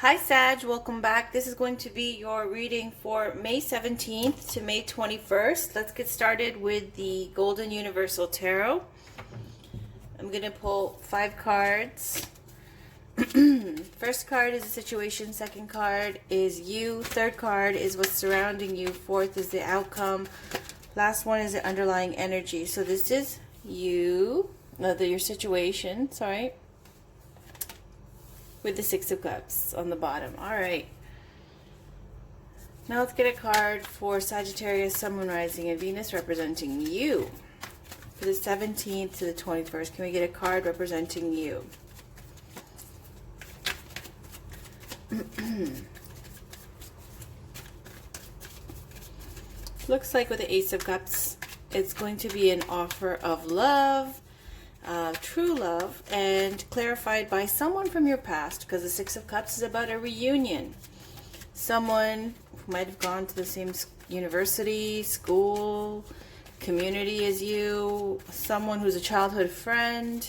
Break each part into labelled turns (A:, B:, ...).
A: Hi Sag, welcome back. This is going to be your reading for May 17th to May 21st. Let's get started with the Golden Universal Tarot. I'm going to pull 5 cards. First card is the situation, second card is you, third card is what's surrounding you, fourth is the outcome, last one is the underlying energy. So this is you, your situation, sorry, with the Six of Cups on the bottom. All right. Now let's get a card for Sagittarius, Sun, Moon, Rising, and Venus representing you for the 17th to the 21st. Can we get a card representing you? Looks like with the Ace of Cups, it's going to be an offer of love, true love, and clarified by someone from your past, because the Six of Cups is about a reunion. Someone who might have gone to the same university, school, community as you, someone who's a childhood friend.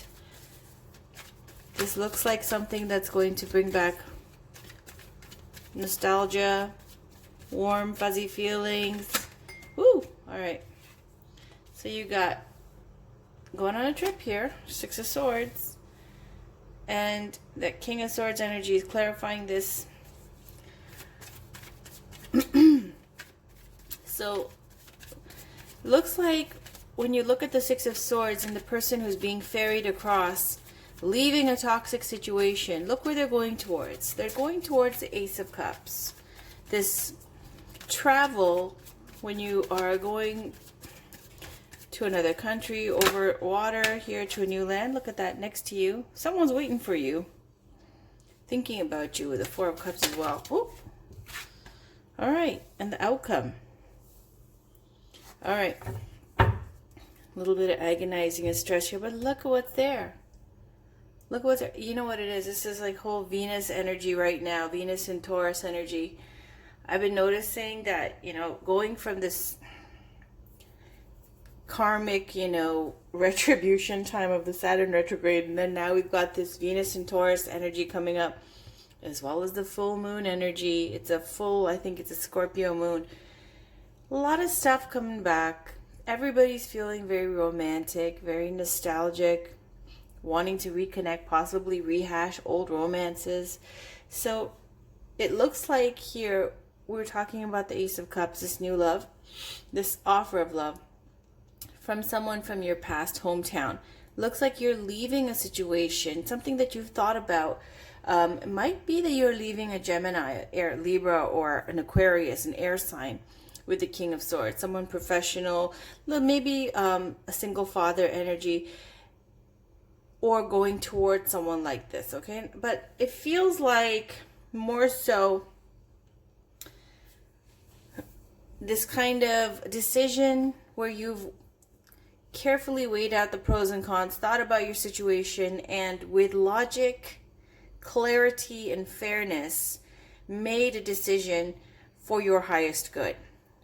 A: This looks like something that's going to bring back nostalgia, warm, fuzzy feelings. Woo! All right. So you got going on a trip here, Six of Swords, and that King of Swords energy is clarifying this. So looks like when you look at the Six of Swords and the person who's being ferried across, leaving a toxic situation, look where they're going towards. They're going towards the Ace of Cups. This travel, when you are going to another country, over water, here to a new land. Look at that next to you. Someone's waiting for you, thinking about you with the Four of Cups as well. Whoop. All right, and the outcome. All right, a little bit of agonizing and stress here, but look at what's there. Look what's there. You know what it is? This is like whole Venus energy right now, Venus and Taurus energy. I've been noticing that, going from this karmic, retribution time of the Saturn retrograde, and then now we've got this Venus and Taurus energy coming up, as well as the full moon energy. It's a full, I think it's a Scorpio moon. A lot of stuff coming back. Everybody's feeling very romantic, very nostalgic, wanting to reconnect, possibly rehash old romances. So it looks like here we're talking about the Ace of Cups, this new love, this offer of love from someone from your past hometown. Looks like you're leaving a situation, something that you've thought about. It might be that you're leaving a Gemini, air, Libra, or an Aquarius, an air sign, with the King of Swords. Someone professional, maybe a single father energy, or going towards someone like this, okay? But it feels like more so this kind of decision where you've carefully weighed out the pros and cons, thought about your situation, and with logic, clarity, and fairness, made a decision for your highest good.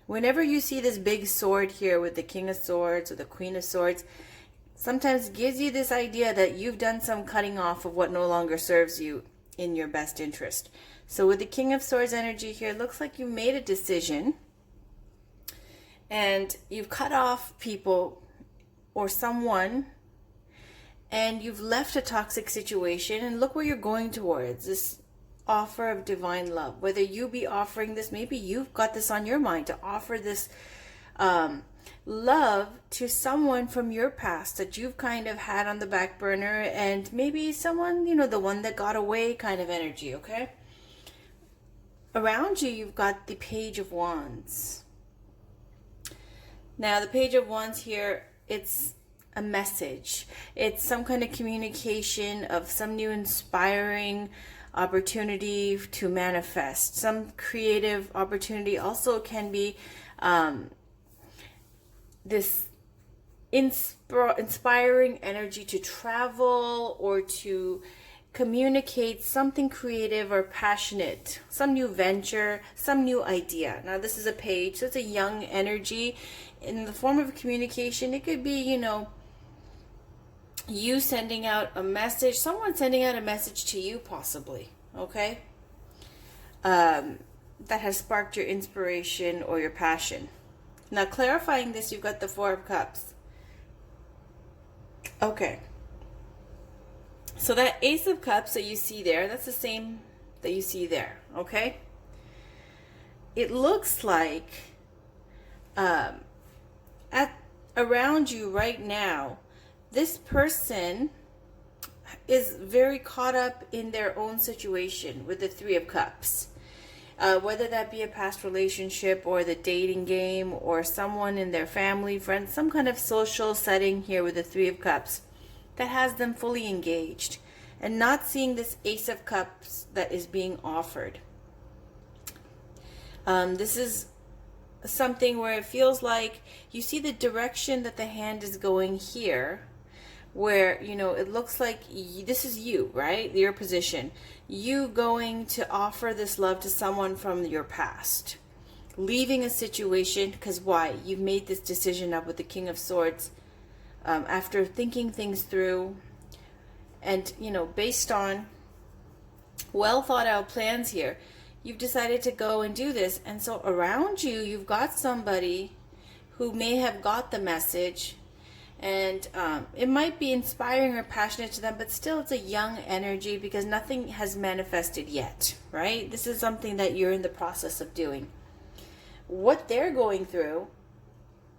A: Whenever you see this big sword here with the King of Swords or the Queen of Swords, sometimes gives you this idea that you've done some cutting off of what no longer serves you in your best interest. So with the King of Swords energy here, it looks like you made a decision and you've cut off people or someone, and you've left a toxic situation, and look where you're going towards, this offer of divine love. Whether you be offering this, maybe you've got this on your mind to offer this love to someone from your past that you've kind of had on the back burner, and maybe someone, the one that got away kind of energy, okay? Around you, you've got the Page of Wands. Now, the Page of Wands here, it's a message. It's some kind of communication of some new inspiring opportunity to manifest. Some creative opportunity also can be this inspiring energy to travel or to communicate something creative or passionate, some new venture, some new idea. Now this is a page, so it's a young energy in the form of communication. It could be, you sending out a message, someone sending out a message to you possibly, okay? that has sparked your inspiration or your passion. Now, clarifying this, you've got the Four of Cups. Okay. So that Ace of Cups that you see there, that's the same that you see there, okay? It looks like around you right now, this person is very caught up in their own situation with the Three of Cups. Whether that be a past relationship or the dating game or someone in their family, friends, some kind of social setting here with the Three of Cups that has them fully engaged and not seeing this Ace of Cups that is being offered. This is something where it feels like you see the direction that the hand is going here, where, you know, it looks like this is you, right? Your position. You going to offer this love to someone from your past. Leaving a situation, because why? You've made this decision up with the King of Swords after thinking things through and, you know, based on well thought out plans here. You've decided to go and do this. And so around you, you've got somebody who may have got the message, and it might be inspiring or passionate to them, but still it's a young energy because nothing has manifested yet, right? This is something that you're in the process of doing. What they're going through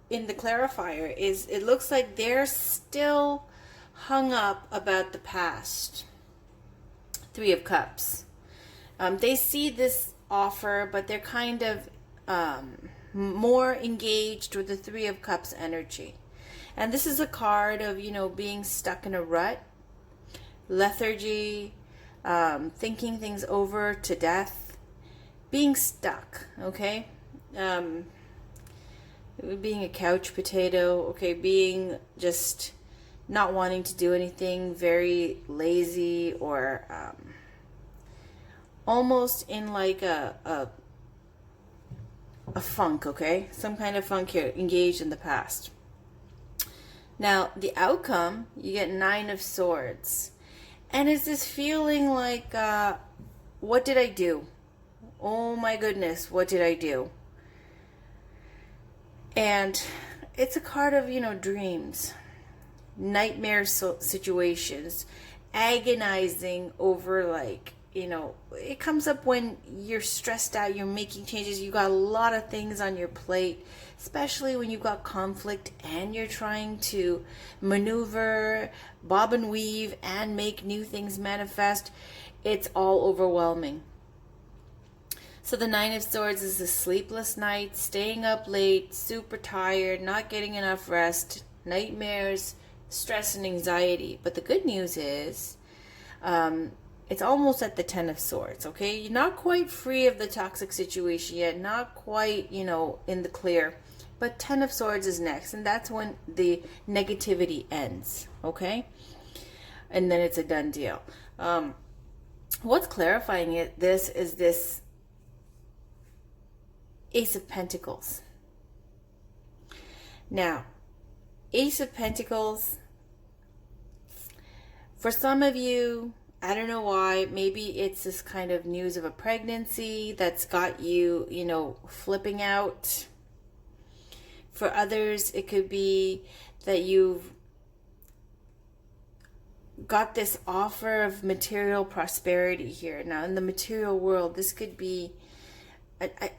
A: in the clarifier is it looks like they're still hung up about the past. Three of Cups. They see this offer, but they're kind of more engaged with the Three of Cups energy. And this is a card of, you know, being stuck in a rut, lethargy, thinking things over to death, being stuck, okay? Being a couch potato, okay? Being just not wanting to do anything, very lazy, or almost in like a funk, okay? Some kind of funk here, engaged in the past. Now, the outcome, you get Nine of Swords. And it's this feeling like, what did I do? Oh my goodness, what did I do? And it's a card of, you know, dreams, nightmare situations, agonizing over, like, you know, it comes up when you're stressed out, you're making changes, you got a lot of things on your plate, especially when you've got conflict and you're trying to maneuver, bob and weave, and make new things manifest. It's all overwhelming. So the Nine of Swords is a sleepless night, staying up late, super tired, not getting enough rest, nightmares, stress and anxiety. But the good news is, it's almost at the Ten of Swords, okay? You're not quite free of the toxic situation yet, not quite, you know, in the clear. But Ten of Swords is next, and that's when the negativity ends, okay? And then it's a done deal. What's clarifying this is this Ace of Pentacles. Now, Ace of Pentacles, for some of you, I don't know why, maybe it's this kind of news of a pregnancy that's got you, you know, flipping out. For others, it could be that you've got this offer of material prosperity here. Now, in the material world, this could be,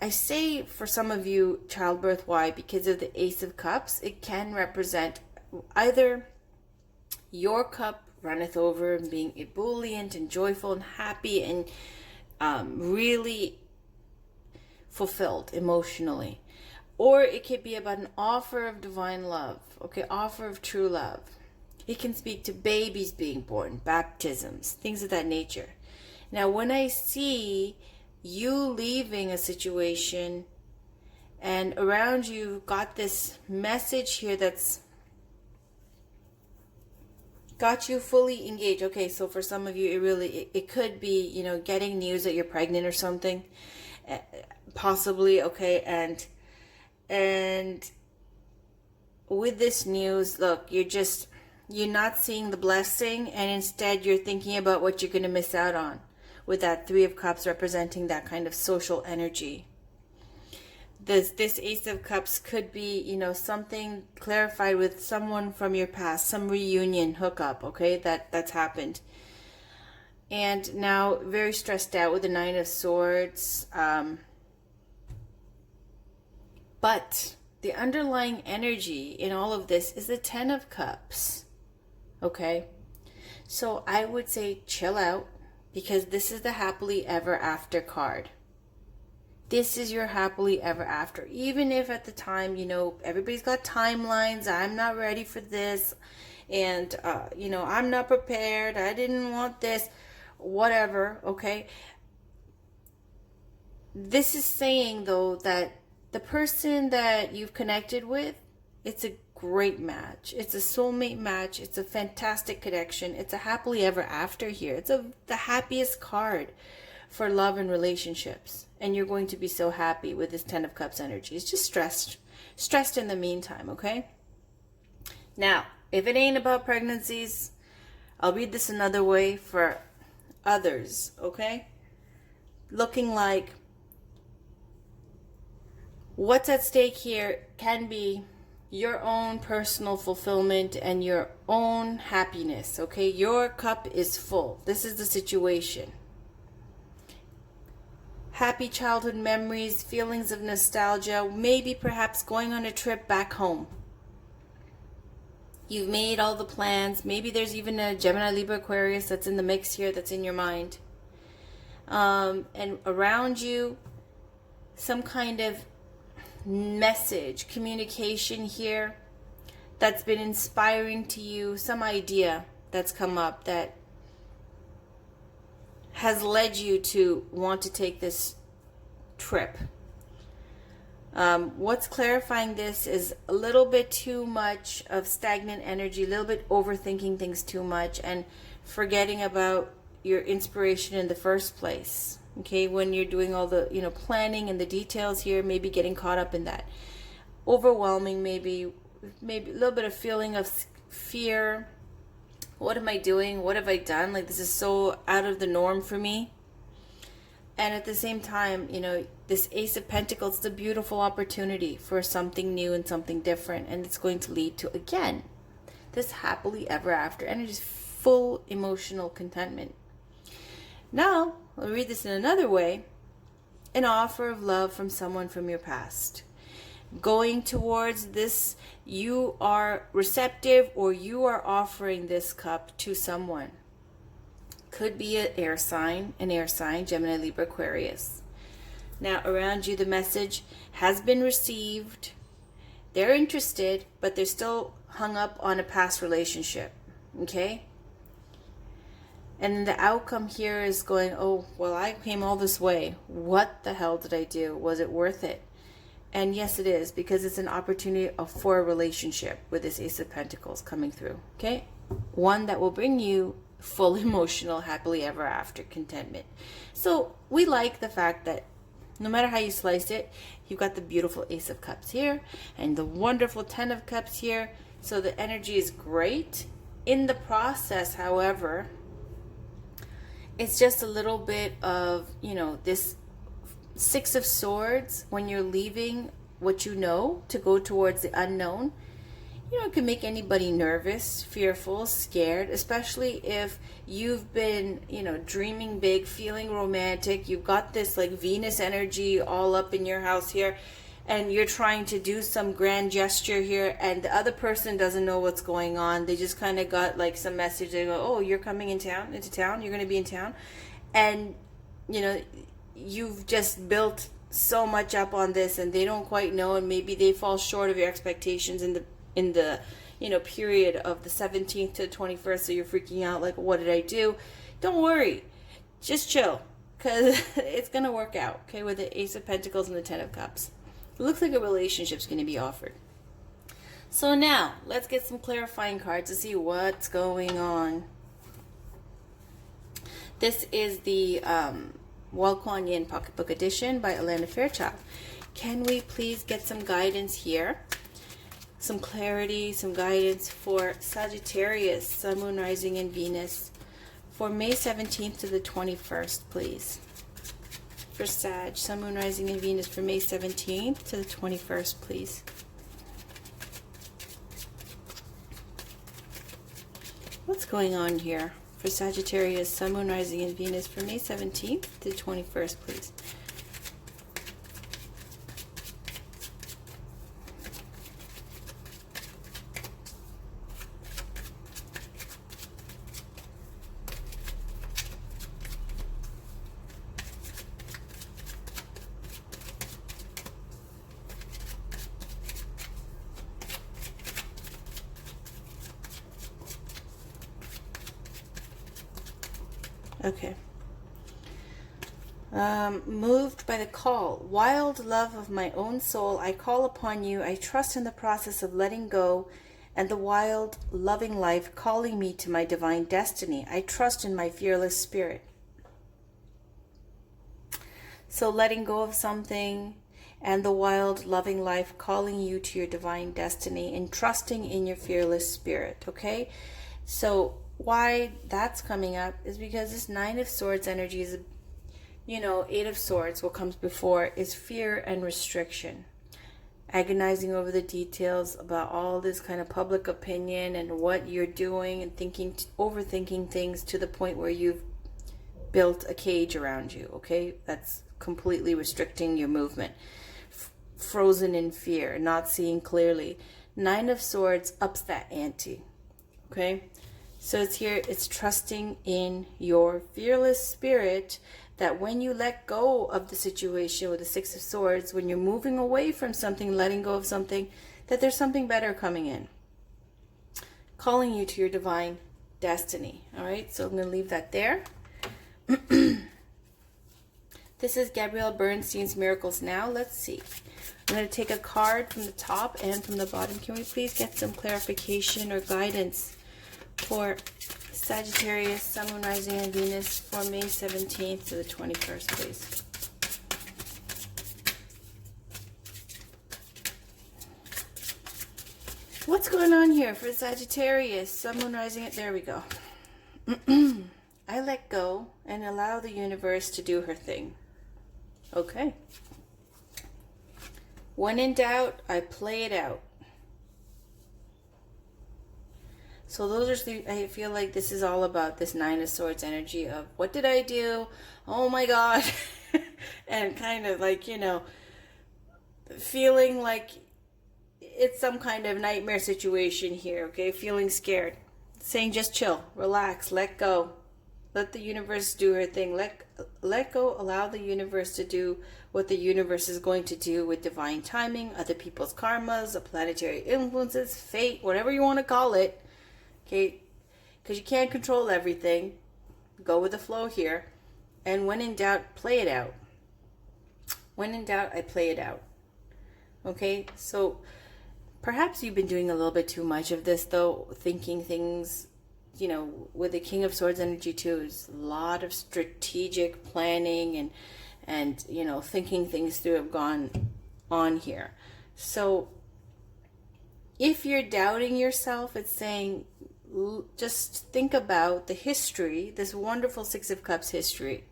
A: I say for some of you, childbirth. Why? Because of the Ace of Cups, it can represent either your cup runneth over and being ebullient and joyful and happy and really fulfilled emotionally. Or it could be about an offer of divine love, okay, offer of true love. It can speak to babies being born, baptisms, things of that nature. Now, when I see you leaving a situation and around you got this message here that's got you fully engaged. Okay, so for some of you, it could be, you know, getting news that you're pregnant or something, possibly, okay, and with this news, look, you're not seeing the blessing, and instead you're thinking about what you're going to miss out on, with that Three of Cups representing that kind of social energy. This Ace of Cups could be, you know, something clarified with someone from your past, some reunion hookup, okay, that's happened. And now very stressed out with the Nine of Swords. But the underlying energy in all of this is the Ten of Cups, okay? So I would say chill out, because this is the happily ever after card. This is your happily ever after. Even if at the time, you know, everybody's got timelines. I'm not ready for this. And, you know, I'm not prepared. I didn't want this. Whatever, okay? This is saying, though, that the person that you've connected with, it's a great match. It's a soulmate match. It's a fantastic connection. It's a happily ever after here. It's the happiest card for love and relationships. And you're going to be so happy with this Ten of Cups energy. It's just stressed in the meantime, okay? Now, if it ain't about pregnancies, I'll read this another way for others, okay? Looking like what's at stake here can be your own personal fulfillment and your own happiness, okay? Your cup is full. This is the situation. Happy childhood memories, feelings of nostalgia, maybe perhaps going on a trip back home. You've made all the plans. Maybe there's even a Gemini, Libra, Aquarius that's in the mix here, that's in your mind. And around you, some kind of message, communication here that's been inspiring to you, some idea that's come up that has led you to want to take this trip. What's clarifying this is a little bit too much of stagnant energy, a little bit overthinking things too much and forgetting about your inspiration in the first place. Okay, when you're doing all the, you know, planning and the details here, maybe getting caught up in that. Overwhelming, maybe a little bit of feeling of fear. What am I doing? What have I done? Like, this is so out of the norm for me. And at the same time, you know, this Ace of Pentacles is a beautiful opportunity for something new and something different. And it's going to lead to, again, this happily ever after. And it is full emotional contentment. Now, I'll read this in another way. An offer of love from someone from your past. Going towards this, you are receptive, or you are offering this cup to someone. Could be an air sign, Gemini, Libra, Aquarius. Now, around you, the message has been received. They're interested, but they're still hung up on a past relationship. Okay? And the outcome here is going, oh, well, I came all this way. What the hell did I do? Was it worth it? And yes, it is, because it's an opportunity for a relationship with this Ace of Pentacles coming through. Okay? One that will bring you full emotional, happily ever after contentment. So we like the fact that no matter how you slice it, you've got the beautiful Ace of Cups here and the wonderful Ten of Cups here. So the energy is great. In the process, however, it's just a little bit of, you know, this Six of Swords, when you're leaving what you know to go towards the unknown. You know, it can make anybody nervous, fearful, scared, especially if you've been, you know, dreaming big, feeling romantic. You've got this like Venus energy all up in your house here, and you're trying to do some grand gesture here, and the other person doesn't know what's going on. They just kind of got like some message. They go, oh, you're coming into town, you're going to be in town. And, you know, you've just built so much up on this, and they don't quite know, and maybe they fall short of your expectations in the you know, period of the 17th to the 21st, so you're freaking out like, what did I do? Don't worry, just chill, because it's gonna work out. Okay, with the Ace of Pentacles and the Ten of Cups, it looks like a relationship's gonna be offered. So now let's get some clarifying cards to see what's going on. This is the Wal Kuan Yin Pocketbook Edition by Alana Fairchild. Can we please get some guidance here? Some clarity, some guidance for Sagittarius, Sun, Moon, Rising, and Venus for May 17th to the 21st, please. For Sag, Sun, Moon, Rising, and Venus for May 17th to the 21st, please. What's going on here for Sagittarius, Sun, Moon, Rising, and Venus for May 17th to the 21st, please? Okay. Moved by the call. Wild love of my own soul, I call upon you. I trust in the process of letting go and the wild, loving life calling me to my divine destiny. I trust in my fearless spirit. So letting go of something and the wild, loving life calling you to your divine destiny and trusting in your fearless spirit, okay? So why that's coming up is because this Nine of Swords energy is, Eight of Swords, what comes before is fear and restriction. Agonizing over the details about all this kind of public opinion and what you're doing and overthinking things to the point where you've built a cage around you, okay? That's completely restricting your movement. Frozen in fear, not seeing clearly. Nine of Swords ups that ante, okay? So it's trusting in your fearless spirit that when you let go of the situation with the Six of Swords, when you're moving away from something, letting go of something, that there's something better coming in. Calling you to your divine destiny. All right, so I'm going to leave that there. This is Gabrielle Bernstein's Miracles Now. Let's see. I'm going to take a card from the top and from the bottom. Can we please get some clarification or guidance for Sagittarius, Sun, Moon, Rising, and Venus for May 17th to the 21st, please? What's going on here for Sagittarius, Sun, Moon, Rising? There we go. I let go and allow the universe to do her thing. Okay. When in doubt, I play it out. So those are I feel like this is all about this Nine of Swords energy of what did I do? Oh my God. And kind of like, feeling like it's some kind of nightmare situation here, okay? Feeling scared. Saying just chill, relax, let go. Let the universe do her thing. Let go, allow the universe to do what the universe is going to do with divine timing, other people's karmas, the planetary influences, fate, whatever you want to call it. Okay, because you can't control everything. Go with the flow here. And when in doubt, play it out. When in doubt, I play it out. Okay, so perhaps you've been doing a little bit too much of this, though, thinking things, with the King of Swords energy too, is a lot of strategic planning and thinking things through have gone on here. So if you're doubting yourself, it's saying, just think about the history, this wonderful Six of Cups history,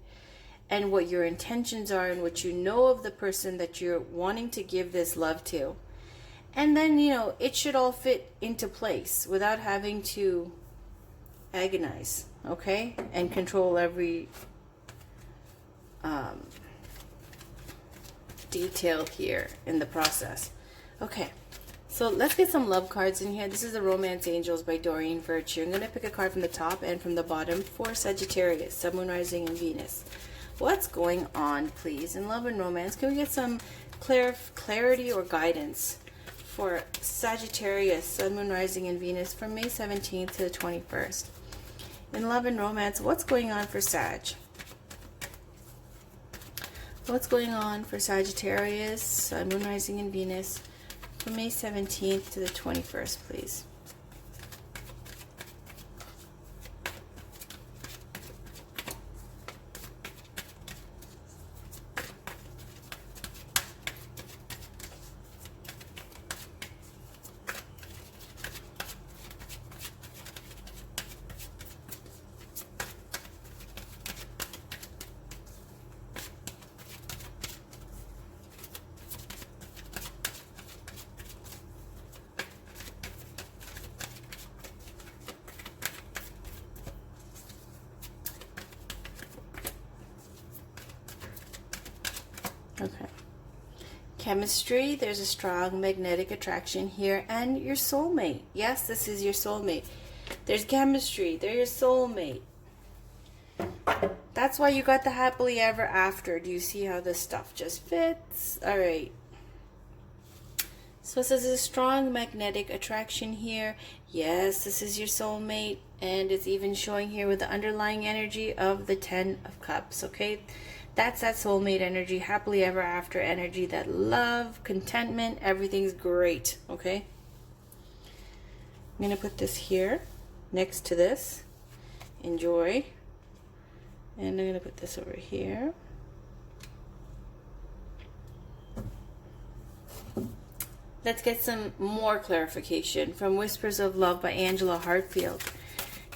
A: and what your intentions are and what you know of the person that you're wanting to give this love to. And then, it should all fit into place without having to agonize, okay? And control every detail here in the process. Okay. So let's get some love cards in here. This is the Romance Angels by Doreen Virtue. I'm going to pick a card from the top and from the bottom for Sagittarius, Sun, Moon, Rising, and Venus. What's going on, please, in love and romance? Can we get some clarity or guidance for Sagittarius, Sun, Moon, Rising, and Venus from May 17th to the 21st? In love and romance, what's going on for Sag? What's going on for Sagittarius, Sun, Moon, Rising, and Venus from May 17th to the 21st, please? Okay. Chemistry, there's a strong magnetic attraction here, and your soulmate. Yes, this is your soulmate. There's chemistry, they're your soulmate. That's why you got the happily ever after. Do you see how this stuff just fits? All right. So it says a strong magnetic attraction here. Yes, this is your soulmate, and it's even showing here with the underlying energy of the 10 of Cups, okay? That's that soulmate energy, happily ever after energy, that love, contentment, everything's great, okay? I'm going to put this here next to this. Enjoy. And I'm going to put this over here. Let's get some more clarification from Whispers of Love by Angela Hartfield.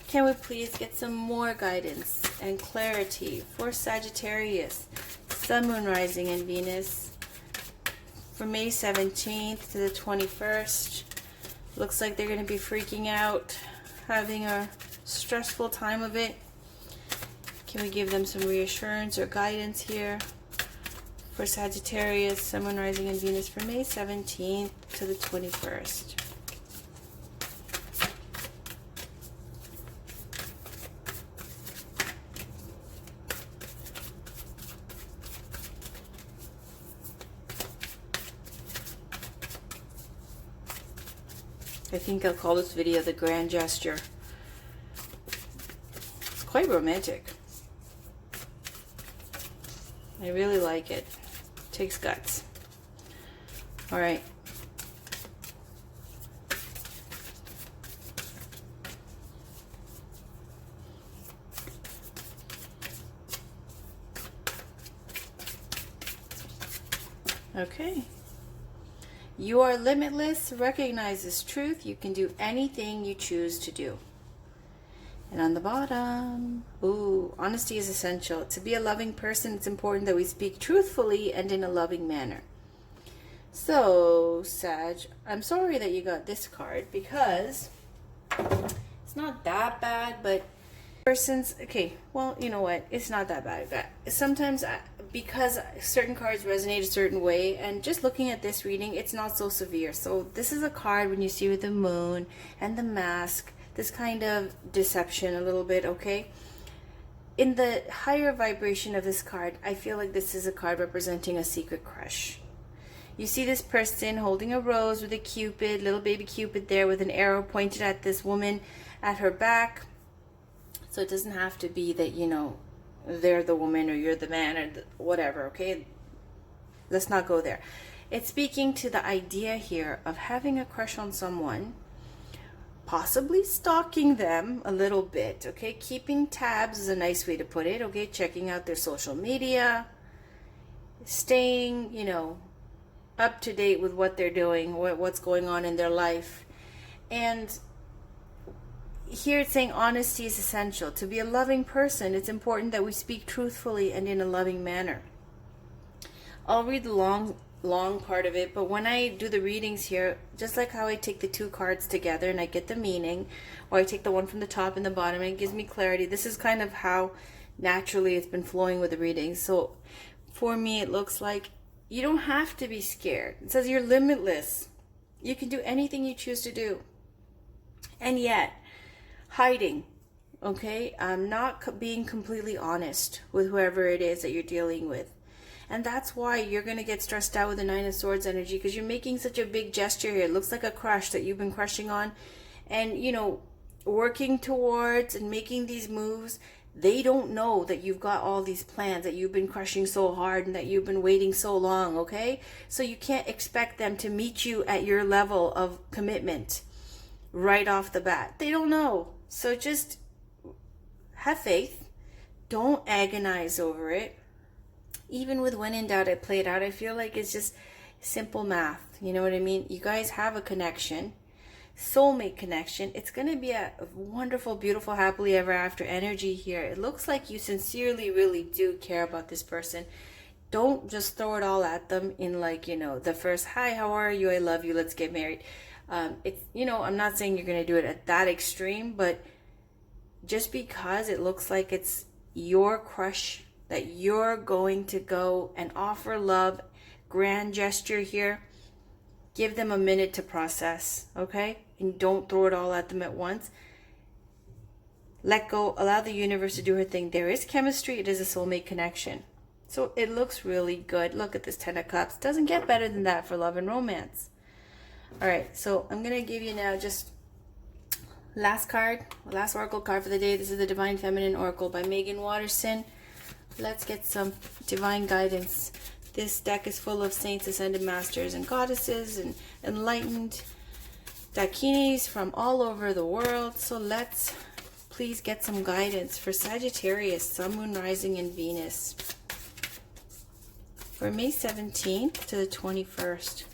A: Can we please get some more guidance and clarity for Sagittarius, Sun, Moon, Rising, and Venus from May 17th to the 21st? Looks like they're going to be freaking out, having a stressful time of it. Can we give them some reassurance or guidance here for Sagittarius, Sun, Moon, Rising, and Venus from May 17th to the 21st? I think I'll call this video the Grand Gesture. It's quite romantic. I really like it. Takes guts. All right. Okay. You are limitless. Recognize this truth. You can do anything you choose to do. And on the bottom, ooh, honesty is essential. To be a loving person, it's important that we speak truthfully and in a loving manner. So, Sag, I'm sorry that you got this card because it's not that bad, but person's, okay, well, you know what? It's not that bad. Sometimes, because certain cards resonate a certain way, and just looking at this reading, it's not so severe. So this is a card when you see with the moon and the mask, this kind of deception a little bit, okay? In the higher vibration of this card, I feel like this is a card representing a secret crush. You see this person holding a rose with a cupid, little baby cupid there with an arrow pointed at this woman at her back. So it doesn't have to be that, you know, they're the woman or you're the man or whatever, okay? Let's not go there. It's speaking to the idea here of having a crush on someone, possibly stalking them a little bit, okay? Keeping tabs is a nice way to put it, okay? Checking out their social media, staying, you know, up to date with what they're doing, what's going on in their life. And here it's saying honesty is essential. To be a loving person, it's important that we speak truthfully and in a loving manner. I'll read the long part of it, but when I do the readings here, just like how I take the two cards together and I get the meaning, or I take the one from the top and the bottom and it gives me clarity, this is kind of how naturally it's been flowing with the readings. So for me, it looks like you don't have to be scared. It says you're limitless. You can do anything you choose to do. And yet, hiding, okay? Not being completely honest with whoever it is that you're dealing with. And that's why you're going to get stressed out with the Nine of Swords energy, because you're making such a big gesture here. It looks like a crush that you've been crushing on. And, you know, working towards and making these moves, they don't know that you've got all these plans, that you've been crushing so hard and that you've been waiting so long, okay? So you can't expect them to meet you at your level of commitment right off the bat. They don't know. So just have faith. Don't agonize over it. Even with when in doubt, I play it out. I feel like it's just simple math. You know what I mean? You guys have a connection. Soulmate connection. It's going to be a wonderful, beautiful, happily ever after energy here. It looks like you sincerely really do care about this person. Don't just throw it all at them in, like, you know, the first, hi, how are you? I love you. Let's get married. It's, you know, I'm not saying you're going to do it at that extreme, but just because it looks like it's your crush that you're going to go and offer love, grand gesture here. Give them a minute to process, okay? And don't throw it all at them at once. Let go, allow the universe to do her thing. There is chemistry, it is a soulmate connection. So it looks really good. Look at this 10 of Cups. Doesn't get better than that for love and romance. All right, so I'm going to give you now just last card, last oracle card for the day. This is the Divine Feminine Oracle by Megan Watterson. Let's get some divine guidance. This deck is full of saints, ascended masters, and goddesses, and enlightened dakinis from all over the world. So let's please get some guidance for Sagittarius, Sun, Moon, Rising, and Venus for May 17th to the 21st.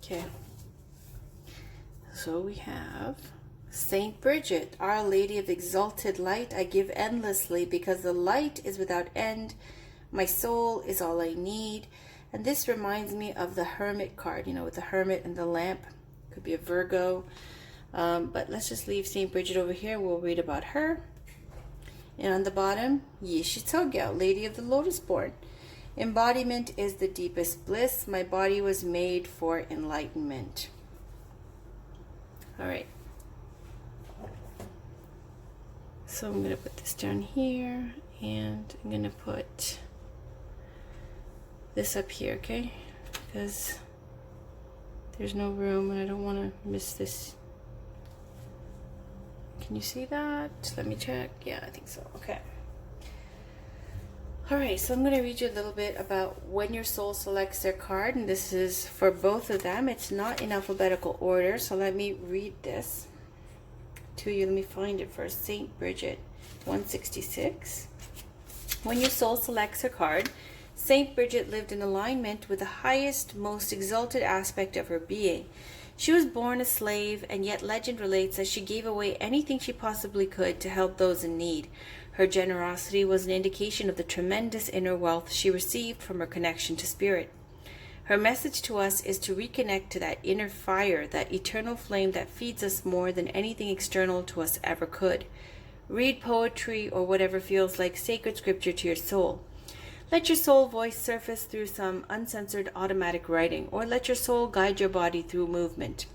A: Okay, so we have Saint Bridget, Our Lady of Exalted Light. I give endlessly because the light is without end. My soul is all I need. And this reminds me of the Hermit card, you know, with the Hermit and the lamp. Could be a Virgo. But let's just leave Saint Bridget over here. We'll read about her. And on the bottom, Yeshitogyo, Lady of the Lotus Born. Embodiment is the deepest bliss. My body was made for enlightenment. All right. So I'm going to put this down here, and I'm going to put this up here, okay? Because there's no room, and I don't want to miss this. Can you see that? Let me check. Yeah, I think so. Okay. Alright, so I'm going to read you a little bit about when your soul selects their card, and this is for both of them. It's not in alphabetical order, so let me read this to you. Let me find it first. Saint Bridget, 166. When your soul selects her card, Saint Bridget lived in alignment with the highest, most exalted aspect of her being. She was born a slave, and yet legend relates that she gave away anything she possibly could to help those in need. Her generosity was an indication of the tremendous inner wealth she received from her connection to spirit. Her message to us is to reconnect to that inner fire, that eternal flame that feeds us more than anything external to us ever could. Read poetry or whatever feels like sacred scripture to your soul. Let your soul voice surface through some uncensored automatic writing, or let your soul guide your body through movement.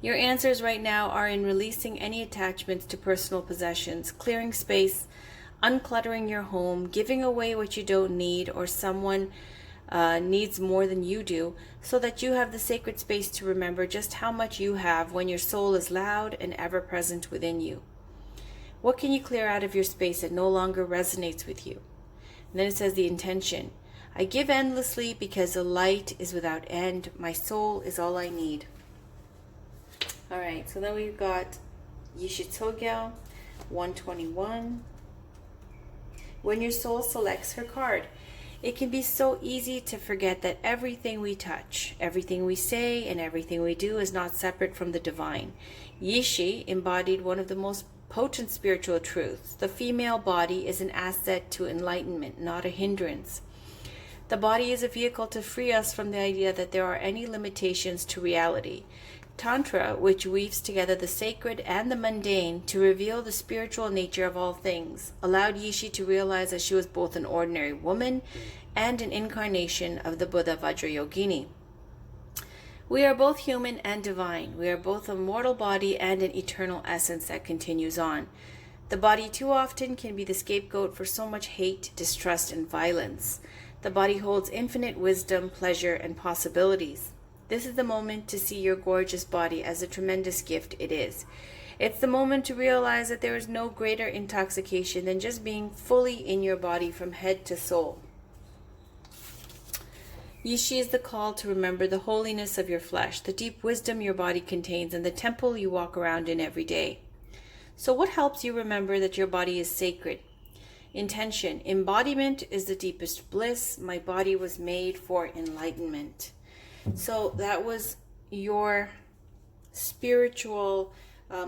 A: Your answers right now are in releasing any attachments to personal possessions, clearing space, uncluttering your home, giving away what you don't need or someone needs more than you do, so that you have the sacred space to remember just how much you have when your soul is loud and ever present within you. What can you clear out of your space that no longer resonates with you? And then it says the intention. I give endlessly because the light is without end. My soul is all I need. All right, so then we've got Yeshitogyo, 121. When your soul selects her card, it can be so easy to forget that everything we touch, everything we say, and everything we do is not separate from the divine. Yishi embodied one of the most potent spiritual truths. The female body is an asset to enlightenment, not a hindrance. The body is a vehicle to free us from the idea that there are any limitations to reality. Tantra, which weaves together the sacred and the mundane to reveal the spiritual nature of all things, allowed Yishi to realize that she was both an ordinary woman and an incarnation of the Buddha Vajrayogini. We are both human and divine. We are both a mortal body and an eternal essence that continues on. The body too often can be the scapegoat for so much hate, distrust, and violence. The body holds infinite wisdom, pleasure, and possibilities. This is the moment to see your gorgeous body as a tremendous gift it is. It's the moment to realize that there is no greater intoxication than just being fully in your body from head to soul. Yishi is the call to remember the holiness of your flesh, the deep wisdom your body contains, and the temple you walk around in every day. So what helps you remember that your body is sacred? Intention. Embodiment is the deepest bliss. My body was made for enlightenment. So that was your spiritual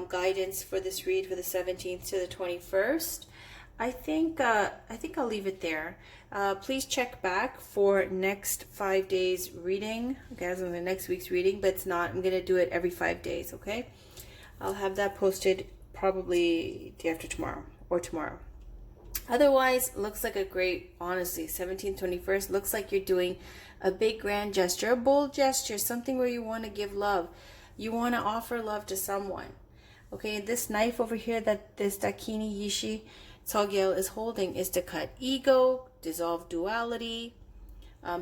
A: guidance for this read for the 17th to the 21st. I think I'll leave it there. Please check back for next 5 days reading. Okay, as in the next week's reading, but it's not. I'm gonna do it every 5 days. Okay, I'll have that posted probably day after tomorrow or tomorrow. Otherwise, looks like a great, honestly, 17th, 21st, looks like you're doing a big grand gesture, a bold gesture, something where you want to give love. You want to offer love to someone. Okay, this knife over here that this Dakini Yishi Togel is holding is to cut ego, dissolve duality.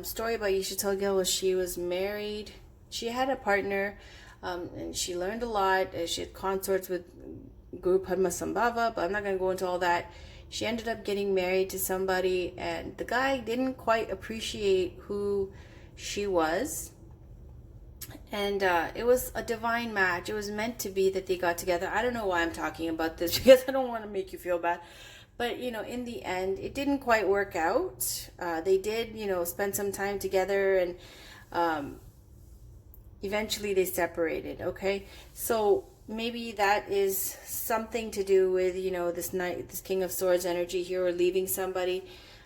A: Story about Yishi Togel was she was married. She had a partner, and she learned a lot. She had consorts with Guru Padmasambhava, but I'm not going to go into all that. She ended up getting married to somebody, and the guy didn't quite appreciate who she was. And it was a divine match. It was meant to be that they got together. I don't know why I'm talking about this because I don't want to make you feel bad. But, you know, in the end, it didn't quite work out. They did, you know, spend some time together, and eventually they separated, okay? So maybe that is something to do with, you know, this King of Swords energy here, or leaving somebody.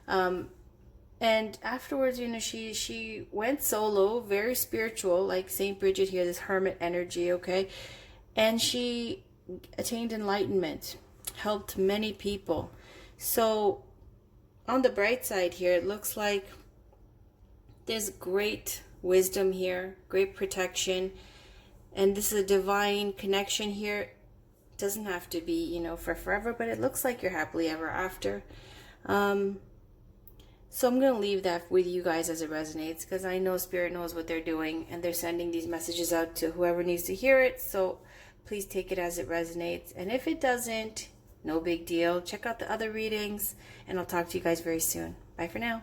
A: And afterwards, you know, she went solo, very spiritual, like Saint Bridget here, this hermit energy, okay? And she attained enlightenment, helped many people. So on the bright side here, it looks like there's great wisdom here, great protection. And this is a divine connection here. It doesn't have to be, you know, for forever, but it looks like you're happily ever after. So I'm going to leave that with you guys as it resonates, because I know Spirit knows what they're doing, and they're sending these messages out to whoever needs to hear it. So please take it as it resonates. And if it doesn't, no big deal. Check out the other readings, and I'll talk to you guys very soon. Bye for now.